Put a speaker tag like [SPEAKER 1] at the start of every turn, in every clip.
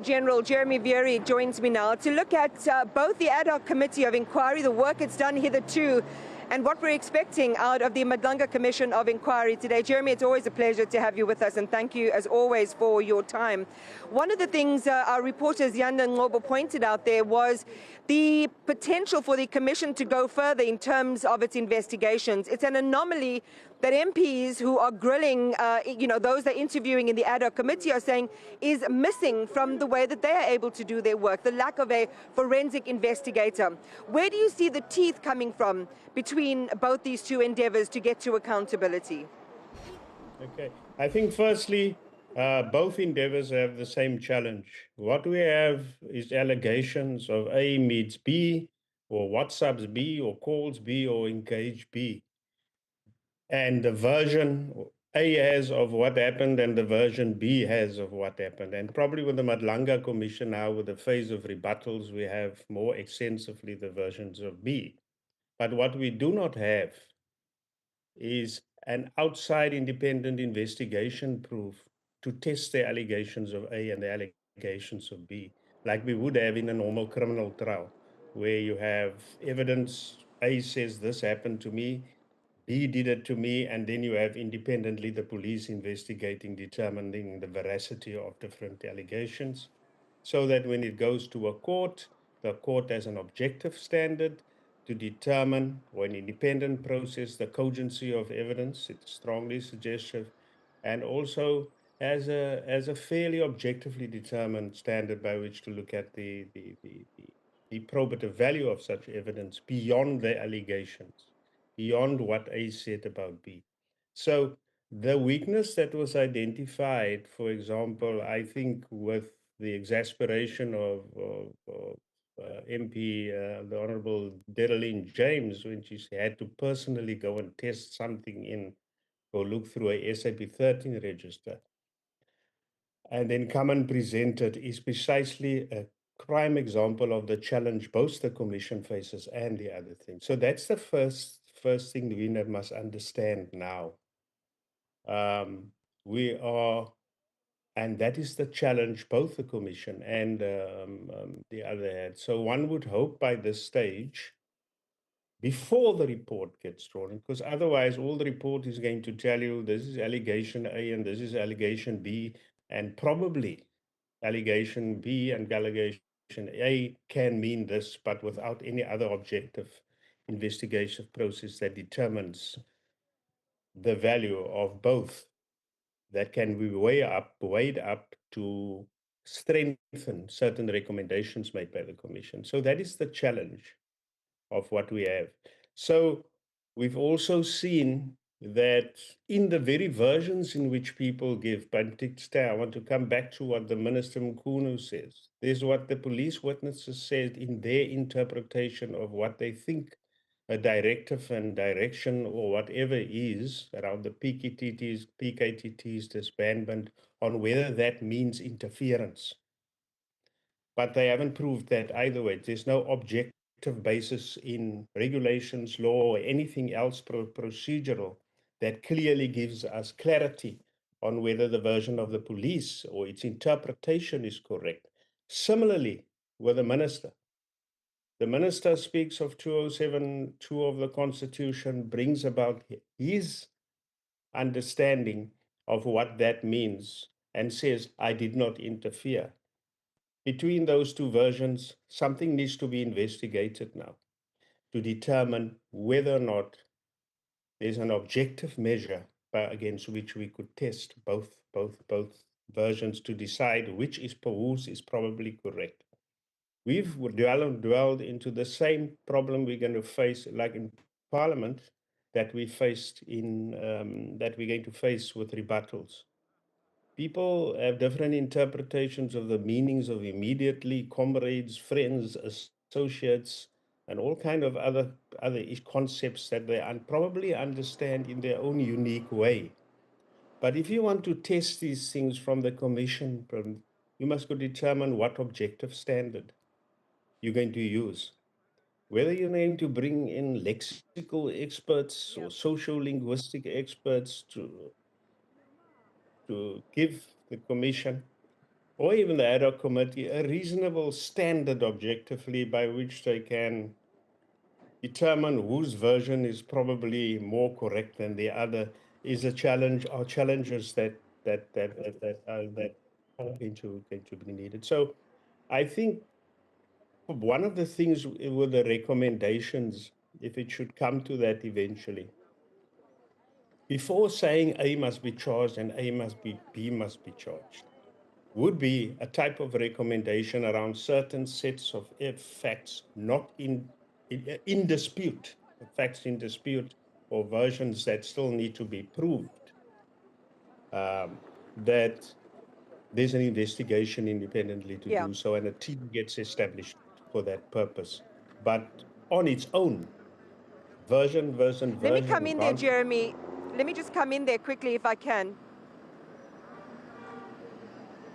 [SPEAKER 1] General Jeremy Veary joins me now to look at both the ad hoc committee of inquiry, the work it's done hitherto, and what we're expecting out of the Matlala Commission of Inquiry today. Jeremy, it's always a pleasure to have you with us, and thank you, as always, for your time. One of the things our reporter Ziyanda Ngobo pointed out there was the potential for the Commission to go further in terms of its investigations. It's an anomaly that MPs who are grilling, those they're interviewing in the ad hoc committee are saying is missing from the way that they are able to do their work, the lack of a forensic investigator. Where do you see the teeth coming from between both these two endeavors to get to accountability?
[SPEAKER 2] Okay, I think firstly, both endeavors have the same challenge. What we have is allegations of A meets B, or WhatsApps B, or calls B, or engage B. And the version A has of what happened and the version B has of what happened. And probably with the Matlala Commission now, with the phase of rebuttals, we have more extensively the versions of B. But what we do not have is an outside independent investigation proof to test the allegations of A and the allegations of B, like we would have in a normal criminal trial, where you have evidence, A says this happened to me, B did it to me, and then you have independently the police investigating, determining the veracity of different allegations, so that when it goes to a court, the court has an objective standard to determine, or an independent process, the cogency of evidence. It's strongly suggestive, and also as a fairly objectively determined standard by which to look at the probative value of such evidence beyond the allegations, beyond what A said about B. So the weakness that was identified, for example, I think with the exasperation of MP, the Honorable Dereline James, when she had to personally go and test something in or look through a SAP 13 register and then come and present it, is precisely a prime example of the challenge both the Commission faces and the other thing. So that's the first thing we must understand now. We are, and that is the challenge both the Commission and the other had. So one would hope by this stage, before the report gets drawn, because otherwise all the report is going to tell you this is allegation A and this is allegation B, and probably allegation B and allegation A can mean this, but without any other objective investigation process that determines the value of both, that can be weighed up to strengthen certain recommendations made by the Commission. So that is the challenge of what we have. So we've also seen that in the very versions in which people give, but I want to come back to what the Minister Mkhunu says. There's what the police witnesses said in their interpretation of what they think a directive and direction or whatever is around the PKTT's disbandment, on whether that means interference. But they haven't proved that either way. There's no objective basis in regulations, law, or anything else procedural that clearly gives us clarity on whether the version of the police or its interpretation is correct. Similarly, with the minister. The minister speaks of 207(2) of the Constitution, brings about his understanding of what that means, and says, I did not interfere. Between those two versions, something needs to be investigated now to determine whether or not there's an objective measure against which we could test both versions to decide whose is probably correct. We've dwelled into the same problem we're going to face, like in Parliament, that we faced that we're going to face with rebuttals. People have different interpretations of the meanings of immediately, comrades, friends, associates, and all kind of other concepts that they probably understand in their own unique way. But if you want to test these things from the Commission, you must go determine what objective standard you're going to use. Whether you're going to bring in lexical experts or social linguistic experts to give the Commission or even the ad hoc committee, a reasonable standard objectively by which they can determine whose version is probably more correct than the other is a challenge, or challenges that are going to be needed. So I think one of the things with the recommendations, if it should come to that eventually, before saying A must be charged and B must be charged, would be a type of recommendation around certain sets of facts not in dispute, facts in dispute, or versions that still need to be proved, that there's an investigation independently to
[SPEAKER 1] Yeah.
[SPEAKER 2] do so, and a team gets established for that purpose. But on its own, version,
[SPEAKER 1] Let me come in there,
[SPEAKER 2] gone.
[SPEAKER 1] Jeremy. Let me just come in there quickly if I can.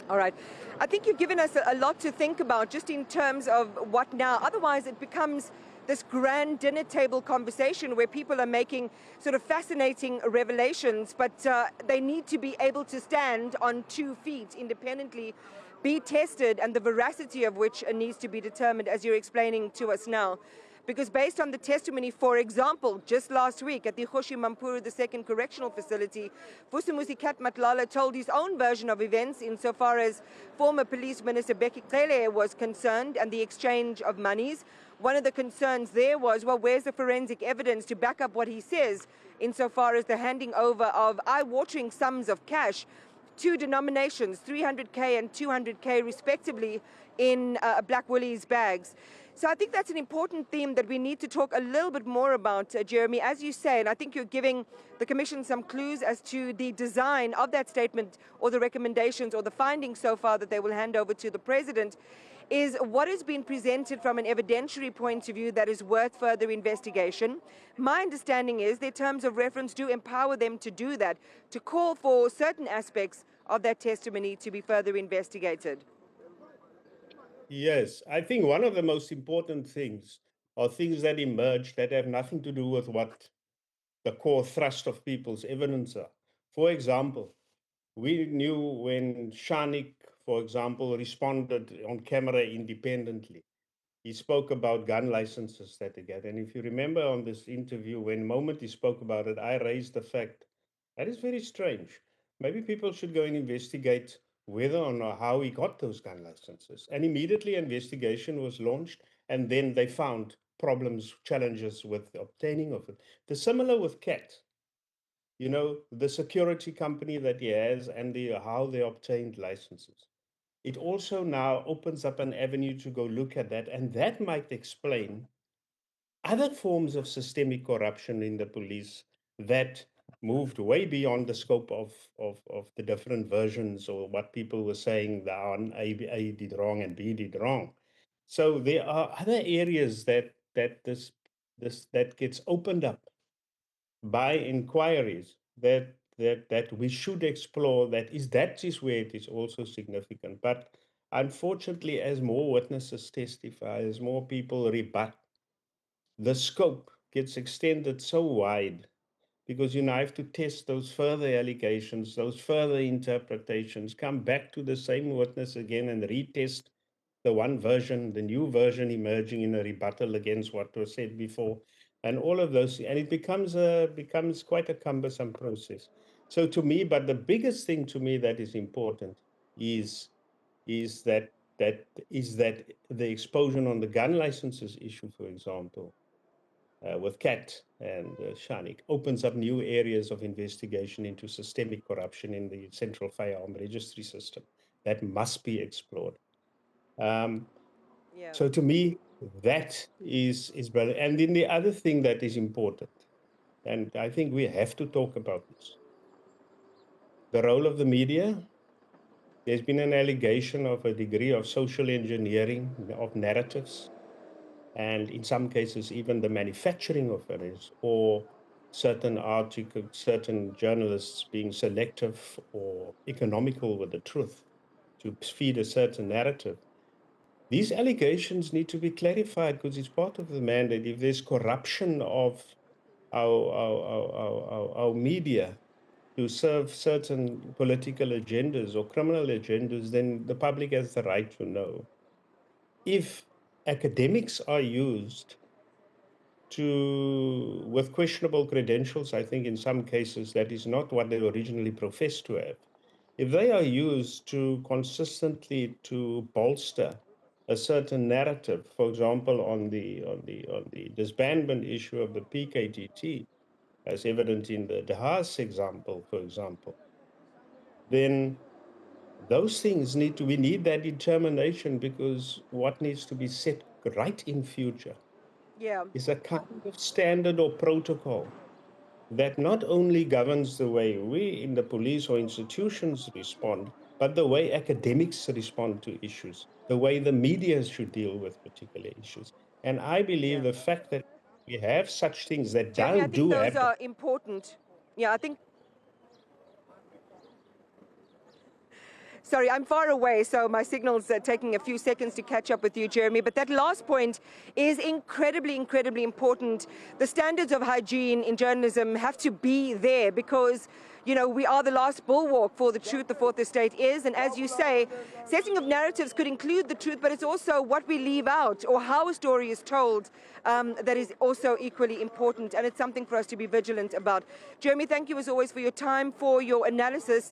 [SPEAKER 1] All right. I think you've given us a lot to think about just in terms of what now. Otherwise, it becomes this grand dinner table conversation where people are making sort of fascinating revelations, but they need to be able to stand on 2 feet independently, be tested, and the veracity of which needs to be determined, as you're explaining to us now. Because based on the testimony, for example, just last week at the Kgoshi Mampuru II Correctional Facility, Vusimuzi Kat Matlala told his own version of events insofar as former Police Minister Becky Cele was concerned and the exchange of monies. One of the concerns there was, well, where's the forensic evidence to back up what he says insofar as the handing over of eye-watering sums of cash, 2 denominations, 300K and 200K respectively, in Black Willie's bags. So I think that's an important theme that we need to talk a little bit more about, Jeremy. As you say, and I think you're giving the Commission some clues as to the design of that statement or the recommendations or the findings so far that they will hand over to the President, is what has been presented from an evidentiary point of view that is worth further investigation. My understanding is their terms of reference do empower them to do that, to call for certain aspects of that testimony to be further investigated.
[SPEAKER 2] Yes, I think one of the most important things are things that emerge that have nothing to do with what the core thrust of people's evidence are. For example, we knew when Shanik, for example, responded on camera independently. He spoke about gun licenses that they get. And if you remember on this interview, when the moment he spoke about it, I raised the fact that is very strange. Maybe people should go and investigate whether or not how he got those gun licenses. And immediately investigation was launched, and then they found problems, challenges with obtaining of it. The similar with Cat, you know, the security company that he has and how they obtained licenses. It also now opens up an avenue to go look at that, and that might explain other forms of systemic corruption in the police that moved way beyond the scope of the different versions or what people were saying that A did wrong and B did wrong. So there are other areas that gets opened up by inquiries that we should explore. That is where it is also significant. But unfortunately, as more witnesses testify, as more people rebut, the scope gets extended so wide because you now have to test those further allegations, those further interpretations, come back to the same witness again and retest the one version, the new version emerging in a rebuttal against what was said before, and all of those, and it becomes quite a cumbersome process. So to me, but the biggest thing to me that is important is that the exposure on the gun licenses issue, for example, with Kat and Shanik, opens up new areas of investigation into systemic corruption in the central firearm registry system that must be explored.
[SPEAKER 1] Yeah.
[SPEAKER 2] So to me, that is brilliant. And then the other thing that is important, and I think we have to talk about this, the role of the media. There's been an allegation of a degree of social engineering of narratives, and in some cases, even the manufacturing of it is, or certain articles, certain journalists being selective or economical with the truth to feed a certain narrative. These allegations need to be clarified because it's part of the mandate. If there's corruption of our media, to serve certain political agendas or criminal agendas, then the public has the right to know. If academics are used with questionable credentials, I think in some cases that is not what they originally professed to have. If they are used to consistently to bolster a certain narrative, for example, on the disbandment issue of the PKTT, as evident in the De Haas example, for example, then those things we need that determination, because what needs to be set right in future
[SPEAKER 1] Yeah.
[SPEAKER 2] is a kind of standard or protocol that not only governs the way we in the police or institutions respond, but the way academics respond to issues, the way the media should deal with particular issues. And I believe
[SPEAKER 1] Yeah.
[SPEAKER 2] the fact that we have such things that
[SPEAKER 1] Jeremy, I think
[SPEAKER 2] do
[SPEAKER 1] those
[SPEAKER 2] happen.
[SPEAKER 1] are important. Yeah, I think. Sorry, I'm far away, so my signal's taking a few seconds to catch up with you, Jeremy. But that last point is incredibly, incredibly important. The standards of hygiene in journalism have to be there because, you know, we are the last bulwark for the truth, the Fourth Estate is. And as you say, setting of narratives could include the truth, but it's also what we leave out or how a story is told that is also equally important. And it's something for us to be vigilant about. Jeremy, thank you as always for your time, for your analysis.